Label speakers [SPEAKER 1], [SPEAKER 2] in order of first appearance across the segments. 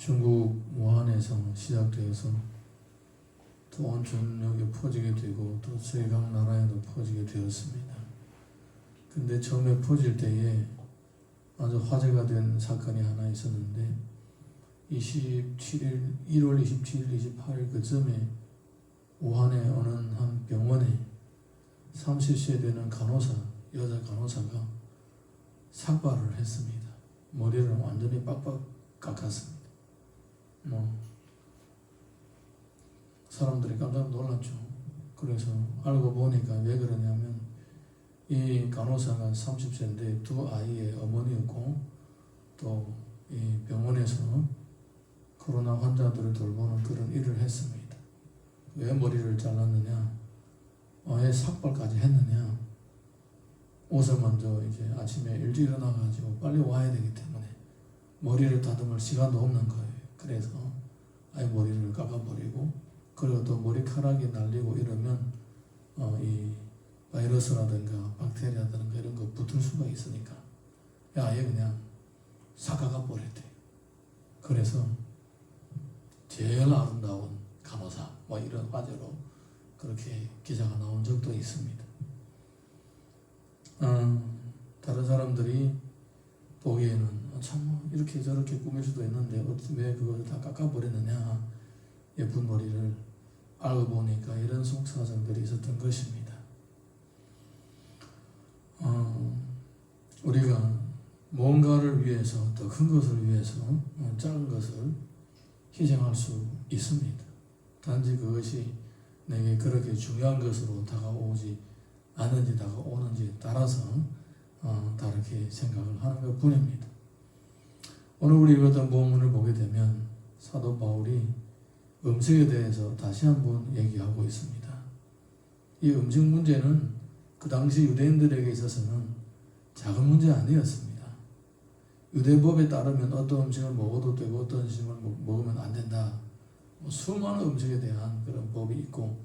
[SPEAKER 1] 중국 우한에서 시작되어서 또 온 전역에 퍼지게 되고 또 세각 나라에도 퍼지게 되었습니다. 근데 처음에 퍼질 때에 아주 화제가 된 사건이 하나 있었는데 1월 27일, 28일 그쯤에 우한의 어느 한 병원에 30세 되는 간호사, 여자 간호사가 삭발을 했습니다. 머리를 완전히 빡빡 깎았습니다. 사람들이 깜짝 놀랐죠. 그래서 알고 보니까 왜 그러냐면 이 간호사가 30세인데 두 아이의 어머니였고 또 이 병원에서 코로나 환자들을 돌보는 그런 일을 했습니다. 왜 머리를 잘랐느냐? 왜 삭발까지 했느냐? 옷을 먼저 이제 아침에 일찍 일어나가지고 빨리 와야 되기 때문에 머리를 다듬을 시간도 없는 거예요. 그래서 아예 머리를 깎아버리고 그리고 또 머리카락이 날리고 이러면 이 바이러스라든가 박테리아라든가 이런 거 붙을 수가 있으니까 아예 그냥 삭아가 버렸대. 그래서 제일 아름다운 간호사 이런 화제로 그렇게 기사가 나온 적도 있습니다. 다른 사람들이 보기에는 참 이렇게 저렇게 꾸밀 수도 있는데 어떻게 왜 그걸 다 깎아버렸느냐, 예쁜 머리를. 알고 보니까 이런 속사정들이 있었던 것입니다. 우리가 뭔가를 위해서 더 큰 것을 위해서 작은 것을 희생할 수 있습니다. 단지 그것이 내게 그렇게 중요한 것으로 다가오지 않는지 다가오는지에 따라서 다르게 생각을 하는 것 뿐입니다. 오늘 우리가 어떤 본문을 보게 되면 사도 바울이 음식에 대해서 다시 한번 얘기하고 있습니다. 이 음식 문제는 그 당시 유대인들에게 있어서는 작은 문제 아니었습니다. 유대법에 따르면 어떤 음식을 먹어도 되고 어떤 음식을 먹으면 안 된다. 수많은 음식에 대한 그런 법이 있고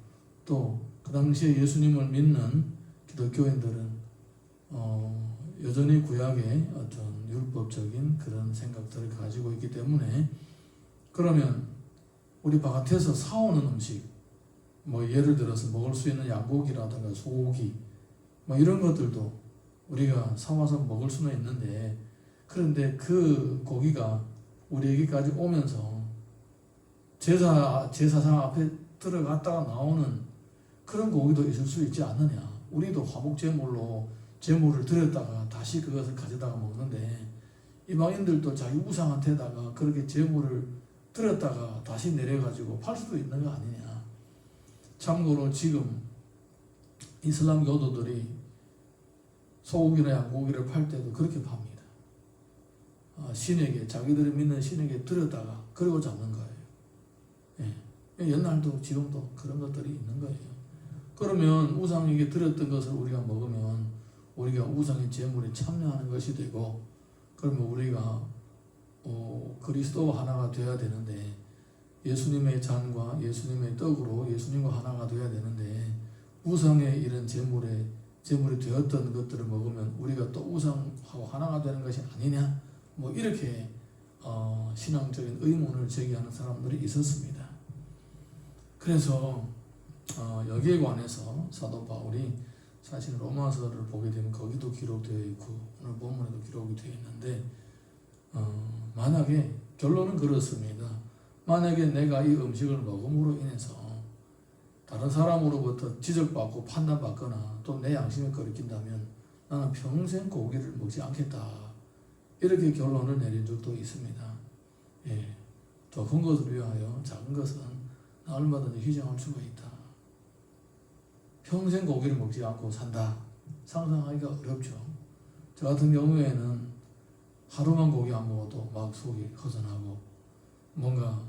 [SPEAKER 1] 또 그 당시에 예수님을 믿는 기독교인들은 여전히 구약의 어떤 율법적인 그런 생각들을 가지고 있기 때문에 그러면 우리 바깥에서 사오는 음식 예를 들어서 먹을 수 있는 양고기라든가 소고기 이런 것들도 우리가 사와서 먹을 수는 있는데 그런데 그 고기가 우리에게까지 오면서 제사상 앞에 들어갔다가 나오는 그런 고기도 있을 수 있지 않느냐. 우리도 화목제물로 제물을 드렸다가 다시 그것을 가져다가 먹는데 이방인들도 자기 우상한테다가 그렇게 제물을 드렸다가 다시 내려가지고 팔 수도 있는 거 아니냐. 참고로 지금 이슬람 교도들이 소고기나 양고기를 팔 때도 그렇게 팝니다. 신에게, 자기들이 믿는 신에게 드렸다가 그리고 잡는 거예요. 예. 옛날도 지금도 그런 것들이 있는 거예요. 그러면 우상에게 드렸던 것을 우리가 먹으면 우리가 우상의 제물에 참여하는 것이 되고 그러면 우리가 그리스도와 하나가 되어야 되는데 예수님의 잔과 예수님의 떡으로 예수님과 하나가 되어야 되는데 우상의 이런 제물이 되었던 것들을 먹으면 우리가 또 우상하고 하나가 되는 것이 아니냐 이렇게 신앙적인 의문을 제기하는 사람들이 있었습니다. 그래서 여기에 관해서 사도 바울이 사실 로마서를 보게 되면 거기도 기록되어 있고 오늘 본문에도 기록이 되어 있는데 만약에 결론은 그렇습니다. 만약에 내가 이 음식을 먹음으로 인해서 다른 사람으로부터 지적받고 판단받거나 또 내 양심에 거리낀다면 나는 평생 고기를 먹지 않겠다. 이렇게 결론을 내린 적도 있습니다. 예, 더 큰 것을 위하여 작은 것은 나 얼마든지 희생할 수가 있다. 평생 고기를 먹지 않고 산다. 상상하기가 어렵죠. 저 같은 경우에는 하루만 고기 안 먹어도 막 속이 허전하고 뭔가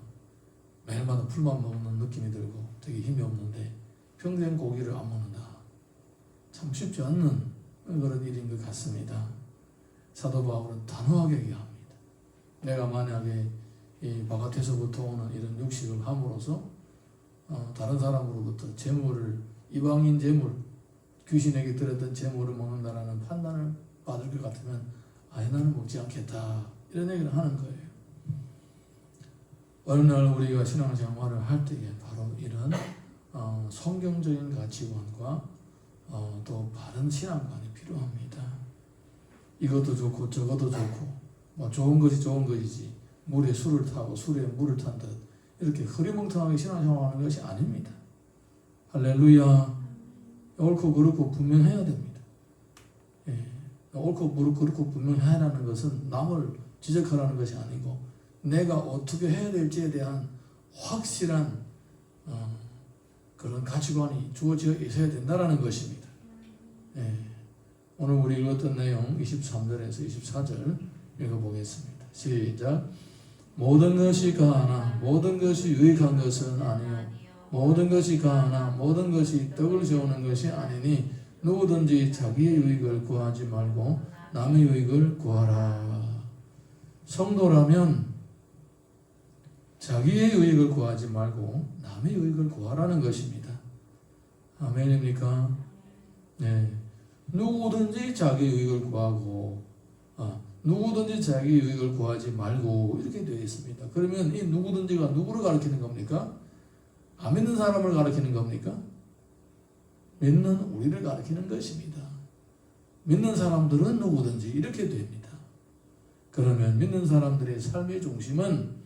[SPEAKER 1] 매일마다 풀만 먹는 느낌이 들고 되게 힘이 없는데 평생 고기를 안 먹는다. 참 쉽지 않는 그런 일인 것 같습니다. 사도 바울은 단호하게 얘기합니다. 내가 만약에 이 바깥에서부터 오는 이런 육식을 함으로써 다른 사람으로부터 제물을 이방인 제물, 귀신에게 드렸던 제물을 먹는다라는 판단을 받을 것 같으면 아예 나는 먹지 않겠다. 이런 얘기를 하는 거예요. 어느 날 우리가 신앙생활을 할 때에 바로 이런 성경적인 가치관과 또 바른 신앙관이 필요합니다. 이것도 좋고 저것도 좋고 뭐 좋은 것이 좋은 것이지 물에 술을 타고 술에 물을 탄 듯 이렇게 흐리멍텅하게 신앙생활하는 것이 아닙니다. 할렐루야. 옳고 그렇고 분명해야 됩니다. 예. 옳고 그렇고 분명해라는 것은 남을 지적하라는 것이 아니고 내가 어떻게 해야 될지에 대한 확실한 그런 가치관이 주어져 있어야 된다는 것입니다. 예. 오늘 우리 읽었던 내용 23절에서 24절 읽어보겠습니다. 시작. 모든 것이 가하나 모든 것이 유익한 것은 아니요 모든 것이 가하나 모든 것이 떡을 세우는 것이 아니니 누구든지 자기의 유익을 구하지 말고 남의 유익을 구하라. 성도라면 자기의 유익을 구하지 말고 남의 유익을 구하라는 것입니다. 아멘입니까? 네. 누구든지 자기 유익을 구하고 누구든지 자기 유익을 구하지 말고 이렇게 되어 있습니다. 그러면 이 누구든지가 누구를 가리키는 겁니까? 안 믿는 사람을 가리키는 겁니까? 믿는 우리를 가리키는 것입니다. 믿는 사람들은 누구든지 이렇게 됩니다. 그러면 믿는 사람들의 삶의 중심은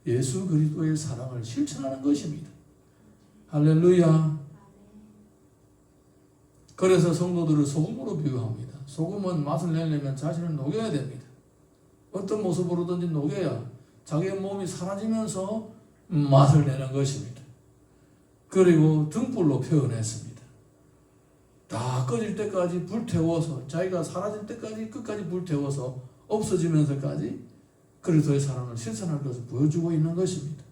[SPEAKER 1] 예수 그리스도의 사랑을 실천하는 것입니다. 할렐루야. 그래서 성도들을 소금으로 비유합니다. 소금은 맛을 내려면 자신을 녹여야 됩니다. 어떤 모습으로든지 녹여야 자기의 몸이 사라지면서 맛을 내는 것입니다. 그리고 등불로 표현했습니다. 다 꺼질 때까지 불태워서 자기가 사라질 때까지 끝까지 불태워서 없어지면서까지 그리스도의 사랑을 실천할 것을 보여주고 있는 것입니다.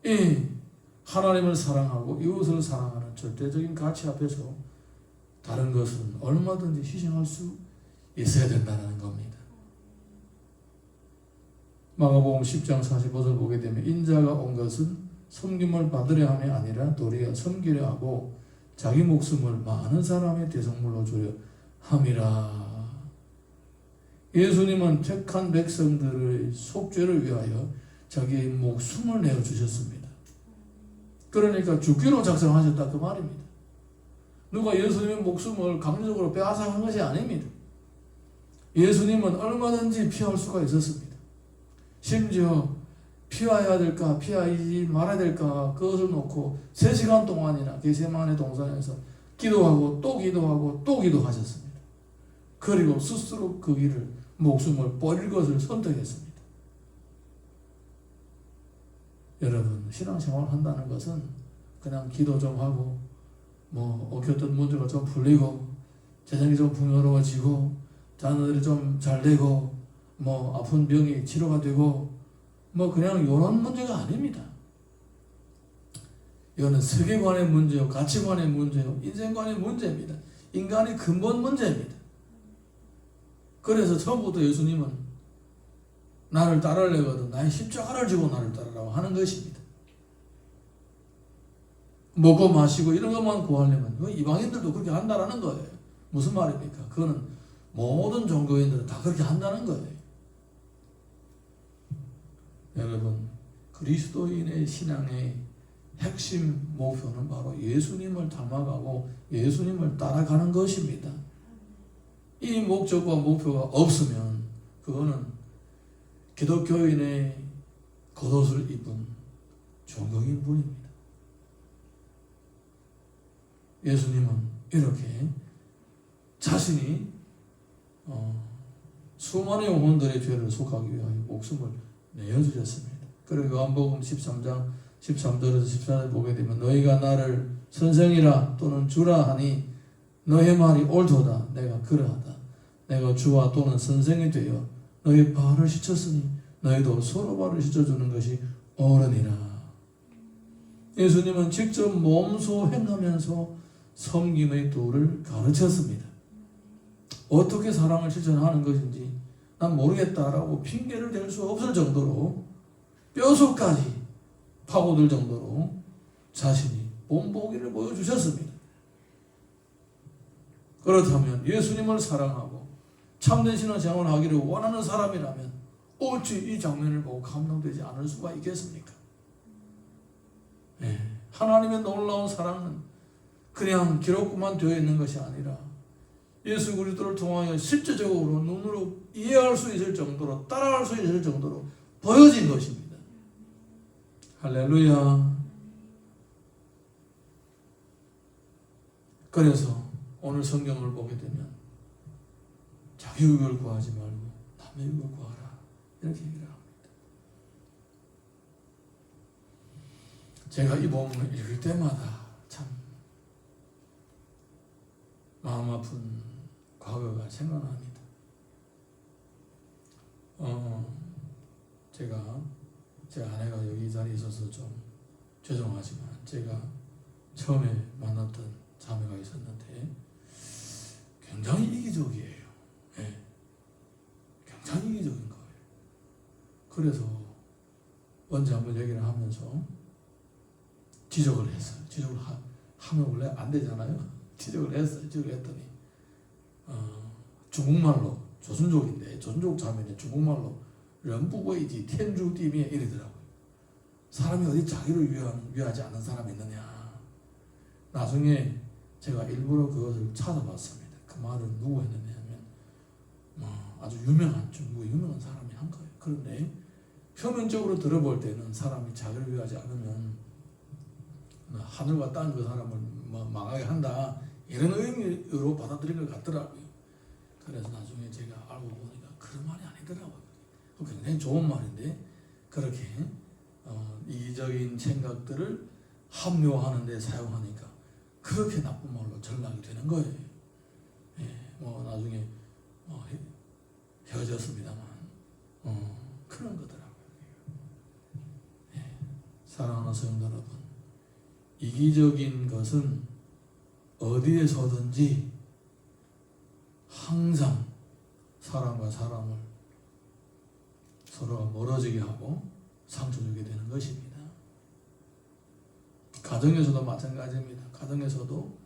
[SPEAKER 1] 이 하나님을 사랑하고 이웃을 사랑하는 절대적인 가치 앞에서 다른 것은 얼마든지 희생할 수 있어야 된다는 겁니다. 마가복음 10장 45절 보게 되면 인자가 온 것은 섬김을 받으려 함이 아니라 도리어 섬기려 하고 자기 목숨을 많은 사람의 대속물로 주려 함이라. 예수님은 택한 백성들의 속죄를 위하여 자기의 목숨을 내어주셨습니다. 그러니까 죽기로 작정하셨다 그 말입니다. 누가 예수님의 목숨을 강제적으로 빼앗아간 것이 아닙니다. 예수님은 얼마든지 피할 수가 있었습니다. 심지어 피해야 될까 피하지 말아야 될까 그것을 놓고 3시간 동안이나 겟세마네 동산에서 기도하고 또 기도하고 또 기도하셨습니다. 그리고 스스로 그 길을 목숨을 버릴 것을 선택했습니다. 여러분 신앙생활 한다는 것은 그냥 기도 좀 하고 뭐 엉켰던 문제가 좀 풀리고 재정이 좀 풍요로워지고 자녀들이 좀 잘 되고 뭐 아픈 병이 치료가 되고 뭐 그냥 이런 문제가 아닙니다. 이거는 세계관의 문제요, 가치관의 문제요, 인생관의 문제입니다. 인간의 근본 문제입니다. 그래서 처음부터 예수님은 나를 따르려거든 나의 십자가를 지고 나를 따르라고 하는 것입니다. 먹고 마시고 이런 것만 구하려면 이방인들도 그렇게 한다는 거예요. 무슨 말입니까? 그거는 모든 종교인들은 다 그렇게 한다는 거예요. 여러분 그리스도인의 신앙의 핵심 목표는 바로 예수님을 닮아가고 예수님을 따라가는 것입니다. 이 목적과 목표가 없으면 그거는 기독교인의 겉옷을 입은 종교인 뿐입니다. 예수님은 이렇게 자신이 수많은 영혼들의 죄를 속하기 위하여 목숨을 내어주셨습니다. 그리고 요한복음 13장 13절에서 14절 보게 되면 너희가 나를 선생이라 또는 주라 하니 너의 말이 옳도다. 내가 그러하다. 내가 주와 또는 선생이 되어 너희 발을 씻었으니 너희도 서로 발을 씻어주는 것이 옳으니라. 예수님은 직접 몸소 행하면서 섬김의 도를 가르쳤습니다. 어떻게 사랑을 실천하는 것인지 난 모르겠다라고 핑계를 댈 수 없을 정도로 뼈속까지 파고들 정도로 자신이 본보기를 보여주셨습니다. 그렇다면 예수님을 사랑하고 참된 신앙생활을 하기를 원하는 사람이라면 어찌 이 장면을 보고 감동되지 않을 수가 있겠습니까? 예. 하나님의 놀라운 사랑은 그냥 기록만 되어 있는 것이 아니라 예수 그리스도를 통하여 실제적으로 눈으로 이해할 수 있을 정도로 따라갈 수 있을 정도로 보여진 것입니다. 할렐루야. 그래서 오늘 성경을 보게 되면 자기 의를 구하지 말고 남의 의를 구하라 이렇게 얘기를 합니다. 제가 이 본문을 읽을 때마다 참 마음 아픈 과거가 생각납니다. 제 아내가 여기 자리에 있어서 좀 죄송하지만 제가 처음에 만났던 자매가 있었는데 굉장히 이기적이에요. 네. 굉장히 이기적인 거예요. 그래서 언제 한번 얘기를 하면서 지적을 했어요. 지적을 하면 원래 안 되잖아요. 지적을 했어요. 지적을 했더니 중국말로 조선족인데 조선족 자매는 중국말로 런부거이지 텐주띠미에 이러더라고요. 사람이 어디 자기를 위하지 않는 사람이 있느냐. 나중에 제가 일부러 그것을 찾아봤습니다. 그 말을 누구 했느냐면 아주 유명한 중국의 유명한 사람이 한 거예요. 그런데 표면적으로 들어볼 때는 사람이 자기를 위하지 않으면 하늘과 땅 그 사람을 망하게 한다 이런 의미로 받아들인 것 같더라고요. 그래서 나중에 제가 알고 보니까 그런 말이 아니더라고요. 굉장히 좋은 말인데 그렇게 이기적인 생각들을 합리화하는 데 사용하니까 그렇게 나쁜 말로 전락이 되는 거예요. 예, 나중에 헤어졌습니다만 그런 거더라고요. 예, 사랑하는 성도 여러분, 이기적인 것은 어디에서든지 항상 사람과 사람을 서로가 멀어지게 하고 상처 주게 되는 것입니다. 가정에서도 마찬가지입니다. 가정에서도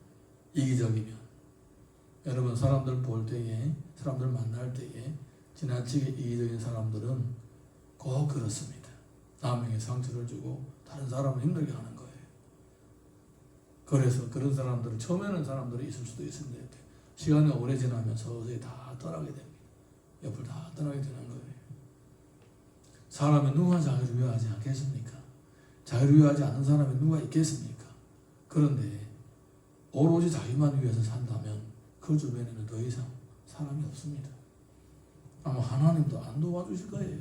[SPEAKER 1] 이기적이면 여러분 사람들 볼 때에 사람들 만날 때에 지나치게 이기적인 사람들은 꼭 그렇습니다. 남에게 상처를 주고 다른 사람을 힘들게 하는 거예요. 그래서 그런 사람들은 처음에는 사람들이 있을 수도 있는데 시간이 오래 지나면 서서히 다 떠나게 됩니다. 옆을 다 떠나게 되는 거예요. 사람이 누가 자기를 위하지 않겠습니까? 자기를 위하지 않는 사람이 누가 있겠습니까? 그런데 오로지 자기만 위해서 산다면 그 주변에는 더 이상 사람이 없습니다. 아마 하나님도 안 도와주실 거예요.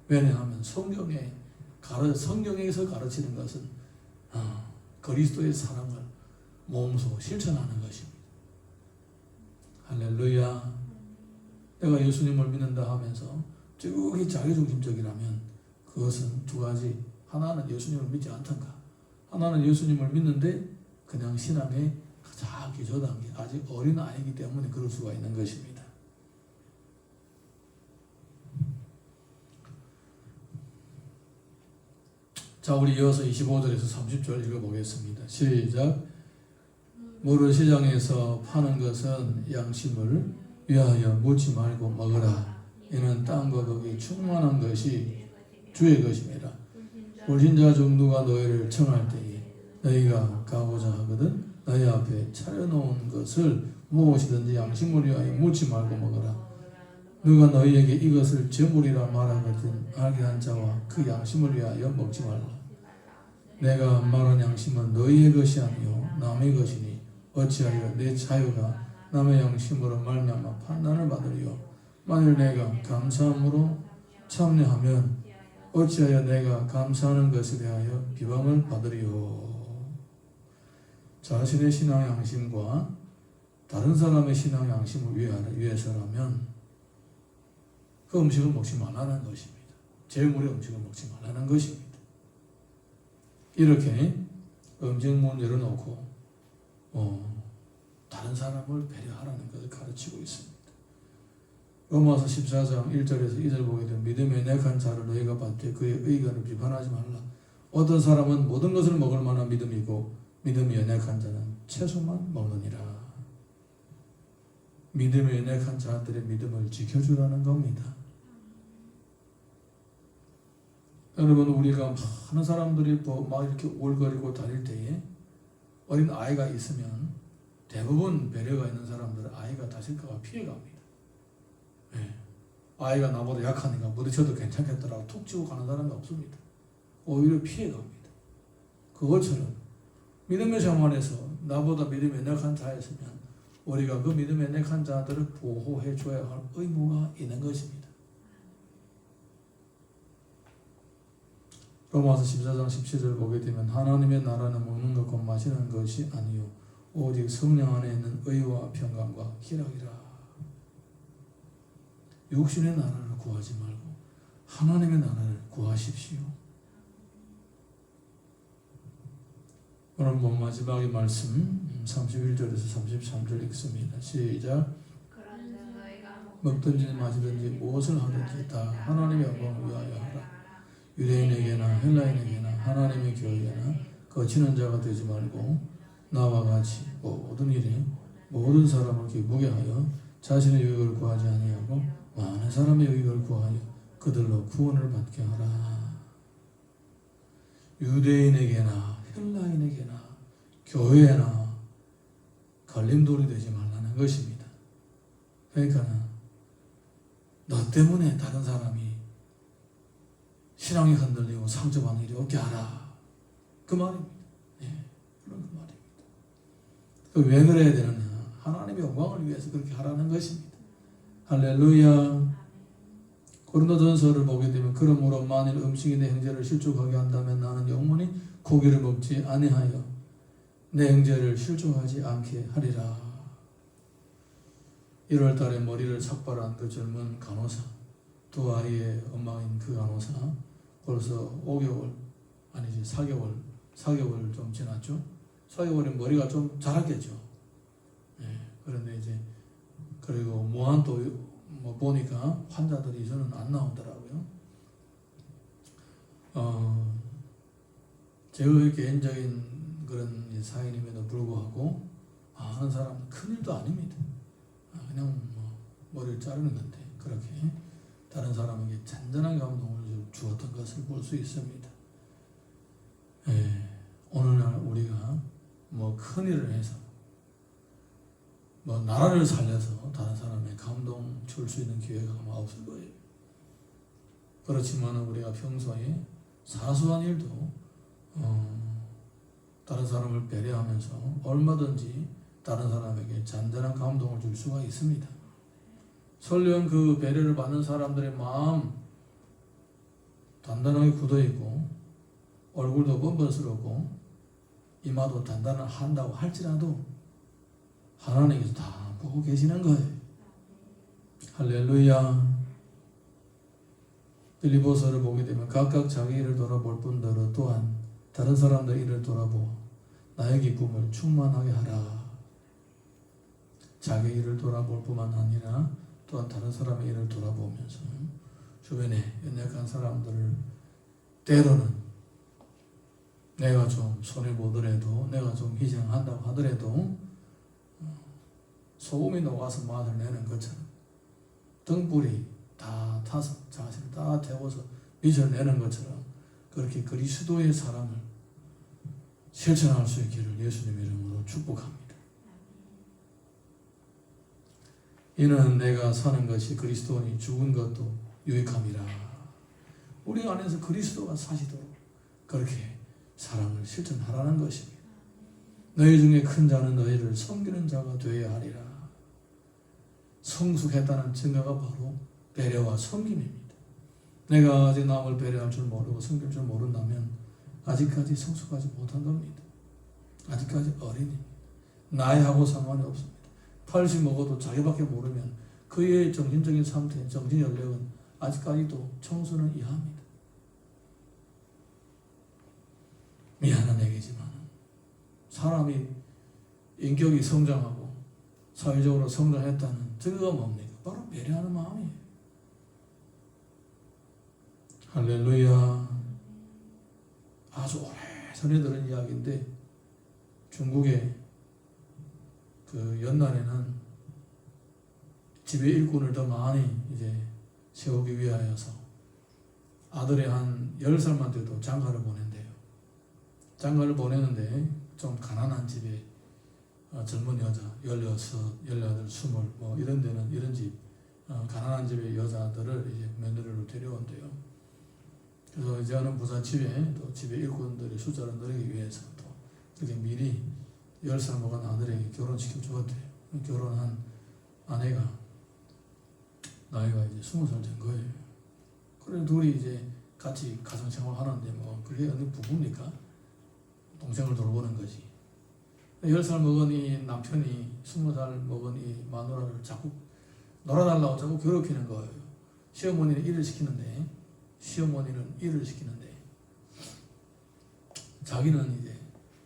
[SPEAKER 1] 왜냐하면 성경에서 가르치는 것은 그리스도의 사랑을 몸소 실천하는 것입니다. 할렐루야. 내가 예수님을 믿는다 하면서 쭉 자기중심적이라면 그것은 두 가지. 하나는 예수님을 믿지 않던가, 하나는 예수님을 믿는데 그냥 신앙의 가장 기초단계, 아직 어린 아이이기 때문에 그럴 수가 있는 것입니다. 자, 우리 이어서 25절에서 30절 읽어보겠습니다. 시작. 물을 시장에서 파는 것은 양심을 위하여 묻지 말고 먹으라. 이는 땅과 거기 충만한 것이 주의 것입니다. 불신자 중두가 너희를 청할 때에 너희가 가고자 하거든 너희 앞에 차려놓은 것을 무엇이든지 양심을 위하여 묻지 말고 먹으라. 누가 너희에게 이것을 제물이라 말하거든 알게 한 자와 그 양심을 위하여 먹지 말라. 내가 말한 양심은 너희의 것이 아니요 남의 것이니 어찌하여 내 자유가 남의 양심으로 말미암아 판단을 받으리요. 만일 내가 감사함으로 참여하면 어찌하여 내가 감사하는 것에 대하여 비방을 받으리요. 자신의 신앙 양심과 다른 사람의 신앙 양심을 위해서라면 그 음식을 먹지 말라는 것입니다. 제물의 음식을 먹지 말라는 것입니다. 이렇게 음식문 열어놓고 다른 사람을 배려하라는 것을 가르치고 있습니다. 로마서 14장 1절에서 2절 보게 되면 믿음의 연약한 자를 너희가 받되 그의 의견을 비판하지 말라. 어떤 사람은 모든 것을 먹을 만한 믿음이고 믿음이 연약한 자는 채소만 먹느니라. 믿음의 연약한 자들의 믿음을 지켜주라는 겁니다. 여러분, 우리가 많은 사람들이 막 이렇게 올거리고 다닐 때에 어린 아이가 있으면 대부분 배려가 있는 사람들은 아이가 다칠까봐 피해갑니다. 예. 아이가 나보다 약하니까 부딪혀도 괜찮겠더라고 툭 치고 가는 사람이 없습니다. 오히려 피해갑니다. 그것처럼 믿음의 생활에서 나보다 믿음이 연약한 자가 있으면 우리가 그 믿음의 연약한 자들을 보호해 줘야 할 의무가 있는 것입니다. 로마서 14장 17절 보게 되면 하나님의 나라는 먹는 것과 마시는 것이 아니요 오직 성령 안에 있는 의와 평강과 희락이라. 육신의 나라를 구하지 말고 하나님의 나라를 구하십시오. 오늘 본 마지막의 말씀 31절에서 33절 읽습니다. 시작. 먹든지 마시든지 무엇을 하든지 다 하나님의 영광을 위하여 하라. 유대인에게나 헬라인에게나 하나님의 교회나 거치는 자가 되지 말고 나와 같이 모든 일에 모든 사람을 기쁘게 하여 자신의 유익을 구하지 아니하고 많은 사람의 유익을 구하여 그들로 구원을 받게 하라. 유대인에게나 헬라인에게나 교회나 걸림돌이 되지 말라는 것입니다. 그러니까 너 때문에 다른 사람이 신앙이 흔들리고 상처받는 일이 없게 하라. 그 말입니다. 예, 그런 그 말입니다. 왜 그래야 되느냐? 하나님의 영광을 위해서 그렇게 하라는 것입니다. 할렐루야. 고린도전서를 보게 되면 그러므로 만일 음식이 내 형제를 실족하게 한다면 나는 영원히 고기를 먹지 아니하여 내 형제를 실족하지 않게 하리라. 1월 달에 머리를 삭발한 그 젊은 간호사, 두 아이의 엄마인 그 간호사, 벌써 5개월, 아니지 4개월 좀 지났죠. 4개월에 머리가 좀 자랐겠죠. 예, 그런데 이제 그리고 무한 또 보니까 환자들이 저는 안 나오더라고요. 제가 개인적인 그런 사연임에도 불구하고 많은 사람은 큰일도 아닙니다. 그냥 머리를 자르는 건데 그렇게 다른 사람에게 잔잔한 감동을 주었던 것을 볼 수 있습니다. 예, 오늘날 우리가 큰일을 해서 나라를 살려서 다른 사람의 감동 줄 수 있는 기회가 아마 없을 거예요. 그렇지만 우리가 평소에 사소한 일도 다른 사람을 배려하면서 얼마든지 다른 사람에게 잔잔한 감동을 줄 수가 있습니다. 설령 그 배려를 받는 사람들의 마음 단단하게 굳어있고 얼굴도 번번스럽고 이마도 단단한다고 할지라도 하나님께서 다 보고 계시는 거예요. 할렐루야. 빌립보서를 보게 되면 각각 자기 일을 돌아볼 뿐더러 또한 다른 사람들의 일을 돌아보아 나의 기쁨을 충만하게 하라. 자기 일을 돌아볼 뿐만 아니라 또한 다른 사람의 일을 돌아보면서 주변에 연약한 사람들을 때로는 내가 좀 손해보더라도 내가 좀 희생한다고 하더라도 소금이 녹아서 맛을 내는 것처럼 등불이 다 타서 자신을 다 태워서 빛을 내는 것처럼 그렇게 그리스도의 사랑을 실천할 수 있기를 예수님의 이름으로 축복합니다. 이는 내가 사는 것이 그리스도니 죽은 것도 유익함이라. 우리 안에서 그리스도가 사시도록 그렇게 사랑을 실천하라는 것입니다. 너희 중에 큰 자는 너희를 섬기는 자가 되어야 하리라. 성숙했다는 증거가 바로 배려와 섬김입니다. 내가 아직 남을 배려할 줄 모르고 섬길 줄 모른다면 아직까지 성숙하지 못한 겁니다. 아직까지 어린입니다. 나이하고 상관이 없습니다. 80 먹어도 자기밖에 모르면 그의 정신적인 상태, 정신 연령은 아직까지도 청소년 이하입니다. 미안한 얘기지만 사람이 인격이 성장하고 사회적으로 성장했다는 증거가 뭡니까? 바로 배려하는 마음이에요. 할렐루야. 아주 오래전에 들은 이야기인데 중국의 그 연난에는 집에 일꾼을 더 많이 이제 세우기 위하여서 아들의 한 10살만 돼도 장가를 보낸대요. 장가를 보내는데 좀 가난한 집에 젊은 여자 16, 18, 20 뭐 이런 데는 이런 집 가난한 집의 여자들을 이제 며느리로 데려온대요. 그래서 이제 어느 부잣집에 또 집에 일꾼들의 숫자를 늘리기 위해서 또 이렇게 미리 10살 먹은 아들에게 결혼시켜 주었대요. 결혼한 아내가 나이가 이제 20살 된 거예요. 그래 둘이 이제 같이 가정생활 하는데 뭐 그게 어느 부부입니까? 동생을 돌보는 거지. 10살 먹은 이 남편이 20살 먹은 이 마누라를 자꾸 놀아달라고 자꾸 괴롭히는 거예요. 시어머니는 일을 시키는데 자기는 이제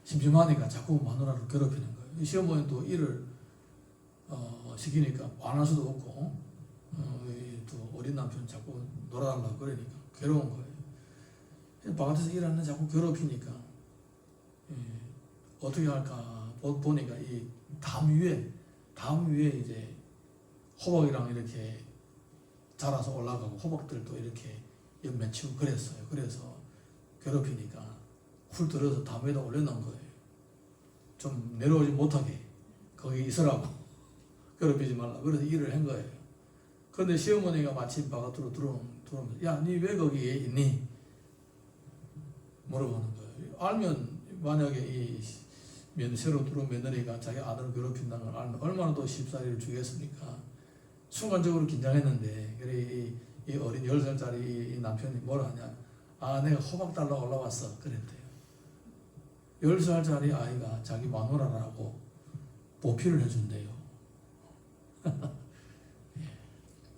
[SPEAKER 1] 심심하니까 자꾸 마누라를 괴롭히는 거예요. 시어머니는 또 일을 시키니까 안 할 수도 없고 또 어린 남편 자꾸 놀아달라고 그러니까 괴로운 거예요. 바깥에서 일하는 자꾸 괴롭히니까 어떻게 할까 보니까 이 담 위에 이제 호박이랑 이렇게 자라서 올라가고 호박들도 이렇게 맺히고 그랬어요. 그래서 괴롭히니까 훌 들어서 담 위에다 올려놓은 거예요. 좀 내려오지 못하게 거기 있으라고 괴롭히지 말라. 그래서 일을 한 거예요. 그런데 시어머니가 마침 바깥으로 들어오면서 야, 니 왜 거기에 있니? 물어보는 거예요. 알면 만약에 이 새로 들어온 며느리가 자기 아들을 괴롭힌다는 걸 알면 얼마나 더 쉽사리를 주겠습니까? 순간적으로 긴장했는데 그래 이 어린 10살짜리 이 남편이 뭐라 하냐? 아, 내가 호박 달라고 올라왔어. 그랬대요. 10살짜리 아이가 자기 마누라라고 보필을 해준대요.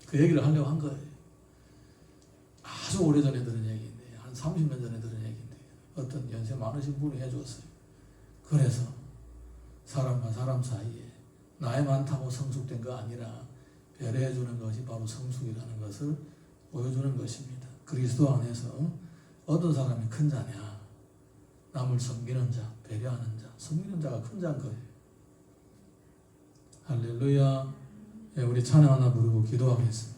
[SPEAKER 1] 그 얘기를 하려고 한 거예요. 아주 오래전에 들은 얘기인데 한 30년 전에 들은 얘기인데 어떤 연세 많으신 분이 해줬어요. 그래서 사람과 사람 사이에 나이 많다고 성숙된 거 아니라 배려해주는 것이 바로 성숙이라는 것을 보여주는 것입니다. 그리스도 안에서 어떤 사람이 큰 자냐? 남을 섬기는 자, 배려하는 자, 섬기는 자가 큰 자인 거예요. 할렐루야. 우리 찬양 하나 부르고 기도하겠습니다.